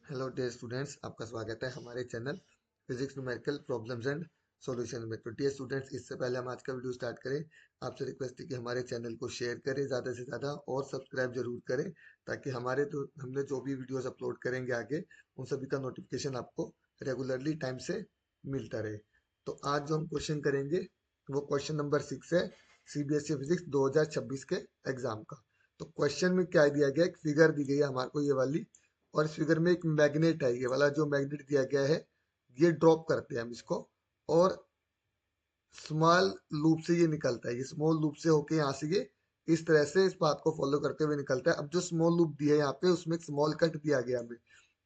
Hello dear students, आपका स्वागत है हमारे channel physics numerical problems and solution में। तो डियर स्टूडेंट्स, इससे पहले हम आज का वीडियो स्टार्ट करें, आपसे रिक्वेस्ट है कि हमारे चैनल को शेयर करें ज़्यादा से ज़्यादा और सब्सक्राइब जरूर करें, ताकि हमने जो भी वीडियोस अपलोड करेंगे आगे, उन सभी का नोटिफिकेशन आपको रेगुलरली टाइम से मिलता रहे। तो आज जो हम क्वेश्चन करेंगे वो क्वेश्चन नंबर 6 है, सीबीएसई फिजिक्स 2026 के एग्जाम का। तो क्वेश्चन में क्या दिया गया, एक फिगर दी गई है हमारे को ये वाली, और इस फिगर में एक मैग्नेट है, ये वाला जो मैग्नेट दिया गया है ये ड्रॉप करते हैं हम इसको, और स्मॉल लूप से ये निकलता है, ये स्मॉल लूप से होके यहाँ से ये इस तरह से इस पाथ को फॉलो करते हुए निकलता है। अब जो स्मॉल लूप दिया है यहाँ पे, उसमें एक स्मॉल कट दिया गया हमें।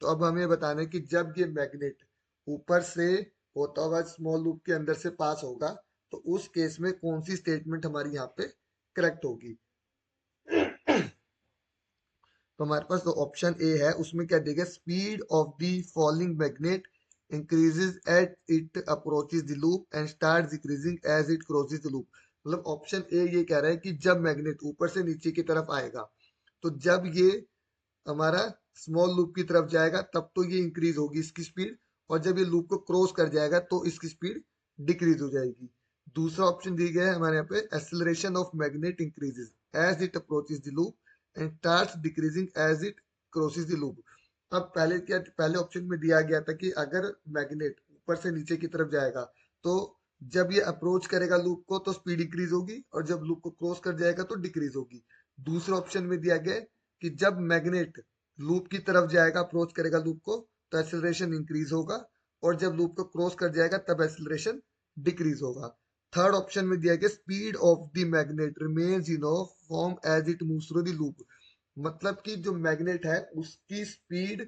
तो अब हमें बताना है कि जब ये मैग्नेट ऊपर से होता हुआ स्मॉल लूप के अंदर से पास होगा, तो उस केस में कौन सी स्टेटमेंट हमारी यहाँ पे करेक्ट होगी। तो हमारे पास जो ऑप्शन ए है उसमें क्या देगा, speed of the falling magnet increases at it approaches the loop and start decreasing as it crosses the loop. मतलब ऑप्शन ए ये कह रहा है कि जब मैग्नेट ऊपर से नीचे की तरफ आएगा, तो जब ये हमारा स्मॉल लूप की तरफ जाएगा तब तो ये इंक्रीज होगी इसकी स्पीड, और जब ये लूप को क्रॉस कर जाएगा तो इसकी स्पीड डिक्रीज हो जाएगी। दूसरा ऑप्शन दिया गया है हमारे यहाँ पे, acceleration of magnet increases as it approaches the loop and starts decreasing as it crosses the loop. अब पहले ऑप्शन में दिया गया था कि अगर मैग्नेट ऊपर से नीचे की तरफ जाएगा, तो जब ये अप्रोच करेगा लूप को तो स्पीड इंक्रीज होगी, और जब लूप को क्रॉस कर जाएगा तो डिक्रीज होगी। दूसरे ऑप्शन में दिया गया है कि जब मैग्नेट लूप की तरफ जाएगा, अप्रोच करेगा लूप को, तो एक्सेलरेशन इंक्रीज होगा, और जब लूप को क्रॉस कर जाएगा तब एक्सेलरेशन डिक्रीज होगा। थर्ड ऑप्शन में दिया गया, speed of the magnet remains uniform as it moves through the loop. मतलब कि जो मैग्नेट है उसकी स्पीड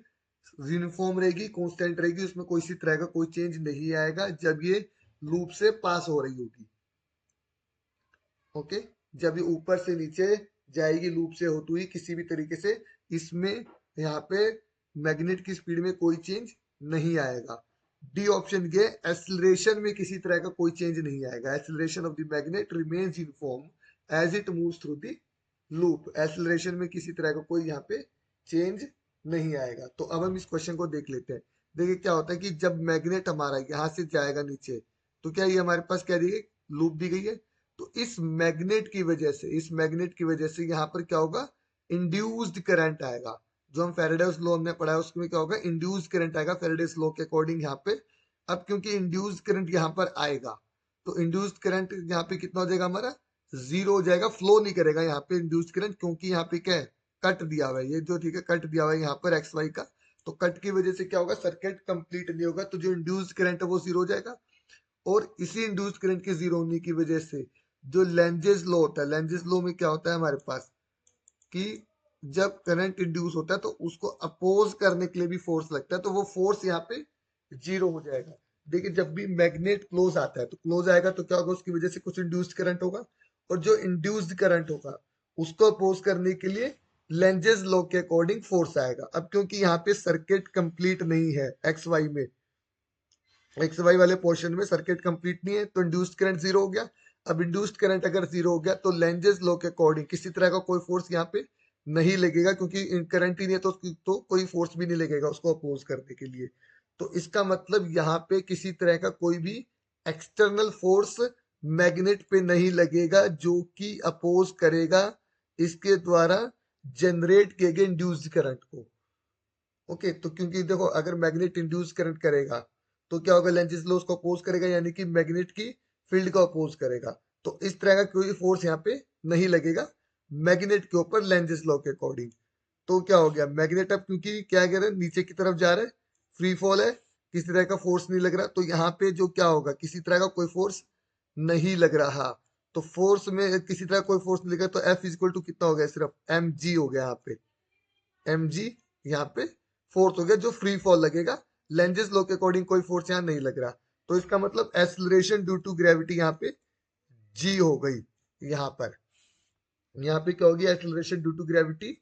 यूनिफॉर्म रहेगी, कांस्टेंट रहेगी, उसमें कोई सी तरह का कोई चेंज नहीं आएगा जब ये लूप से पास हो रही होगी। ओके, जब ये ऊपर से नीचे जाएगी लूप से होती हुई किसी भी तरीके से, इसमें यहाँ पे मैग्नेट की स्पीड में कोई चेंज नहीं आएगा। डी ऑप्शन ये, एक्सीलरेशन में किसी तरह का कोई चेंज नहीं आएगा, acceleration of the magnet remains uniform as it moves through the loop. Acceleration में किसी तरह का कोई यहाँ पे चेंज नहीं आएगा। तो अब हम इस क्वेश्चन को देख लेते हैं। देखिए क्या होता है कि जब मैग्नेट हमारा यहाँ से जाएगा नीचे, तो क्या ये हमारे पास क्या दी गई, लूप दी गई है। तो इस मैग्नेट की वजह से यहाँ पर क्या होगा, इंड्यूस्ड करंट आएगा। जो हम फेरेडेस लॉ हमने पढ़ा है उसमें क्या होगा, इंड्यूस्ड करंट आएगा फेरेडेस लॉ के अकॉर्डिंग यहाँ पे। अब क्योंकि इंड्यूस्ड करंट यहाँ पर आएगा, तो इंड्यूस्ड करंट यहाँ पे कितना हो जाएगा हमारा, जीरो हो जाएगा, फ्लो नहीं करेगा यहाँ पे इंड्यूस्ड करंट, क्योंकि यहाँ पे क्या है, कट दिया हुआ है, ये जो ठीक है कट दिया हुआ है यहाँ पर एक्स वाई का। तो कट की वजह से क्या होगा, सर्किट कंप्लीट नहीं होगा, तो जो इंड्यूस्ड करंट है वो जीरो हो जाएगा। और इसी इंड्यूस्ड करंट के जीरो होने की वजह से जो लेंजेस लॉ होता है, लेंजेस लॉ में क्या होता है हमारे पास कि जब करंट इंड्यूस होता है तो उसको अपोज करने के लिए भी फोर्स लगता है, तो वो फोर्स यहाँ पे जीरो हो जाएगा। देखिए जब भी मैग्नेट क्लोज आता है तो क्लोज आएगा तो क्या होगा, उसकी वजह से कुछ इंड्यूस्ड करंट होगा, और जो इंड्यूस्ड करंट होगा उसको अपोज करने के लिए लेंजेस लॉ के अकॉर्डिंग फोर्स आएगा। अब क्योंकि यहाँ पे सर्किट कंप्लीट नहीं है, एक्स वाई में, एक्स वाई वाले पोर्शन में सर्किट कंप्लीट नहीं है, तो इंड्यूस्ड करंट जीरो हो गया। अब इंड्यूस्ड करंट अगर जीरो हो गया तो लेंजेस लॉ के अकॉर्डिंग किसी तरह का कोई फोर्स यहाँ पे नहीं लगेगा, क्योंकि करंट ही नहीं है तो कोई फोर्स भी नहीं लगेगा उसको अपोज करने के लिए। तो इसका मतलब यहाँ पे किसी तरह का कोई भी एक्सटर्नल फोर्स मैग्नेट पे नहीं लगेगा जो कि अपोज करेगा इसके द्वारा जनरेट किए गए इंड्यूस्ड करंट को। ओके, तो क्योंकि देखो अगर मैग्नेट इंड्यूस करंट करेगा तो क्या होगा, लेंजिस लॉ उसको अपोज करेगा, यानी कि मैग्नेट की फील्ड को अपोज करेगा। तो इस तरह का कोई फोर्स यहाँ पे नहीं लगेगा मैग्नेट के ऊपर लेंजिस लॉ के अकॉर्डिंग। तो क्या हो गया, मैग्नेट अब क्योंकि क्या कह रहे हैं, नीचे की तरफ जा रहा है, फ्री फॉल है, किसी तरह का फोर्स नहीं लग रहा, तो यहाँ पे जो क्या होगा, किसी तरह का कोई फोर्स नहीं लग रहा। तो फोर्स में किसी तरह कोई फोर्स नहीं लगा, तो एफ इक्वल टू कितना हो गया, सिर्फ एम जी हो गया यहाँ पे, एम जी यहाँ पे फोर्स हो गया जो फ्री फॉल लगेगा। लेंजेस लॉ के अकॉर्डिंग कोई फोर्स यहाँ नहीं लग रहा, तो इसका मतलब एक्सीलरेशन ड्यू टू ग्रेविटी यहाँ पे जी हो गई। यहाँ पर यहाँ पे क्या होगी, acceleration due to gravity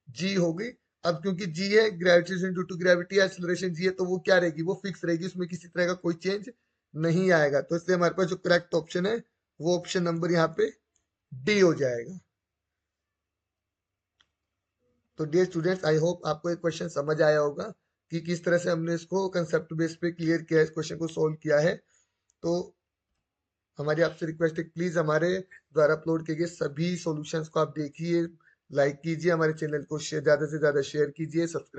g हो गई। अब क्योंकि जी है, gravitation due to gravity, acceleration g है, तो वो क्या रहेगी, वो फिक्स रहेगी, उसमें किसी तरह का कोई चेंज नहीं आएगा। तो इसलिए हमारे पास जो करेक्ट ऑप्शन है वो ऑप्शन नंबर यहाँ पे डी हो जाएगा। तो डियर स्टूडेंट्स, आई होप आपको एक क्वेश्चन समझ आया होगा। कि किस तरह से हमने इसको कंसेप्ट बेस पे क्लियर किया है, इस क्वेश्चन को सोल्व किया है। तो हमारी आपसे रिक्वेस्ट है, प्लीज हमारे द्वारा अपलोड किए गए सभी सॉल्यूशंस को आप देखिए, लाइक कीजिए, हमारे चैनल को ज्यादा से ज्यादा शेयर कीजिए, सब्सक्राइब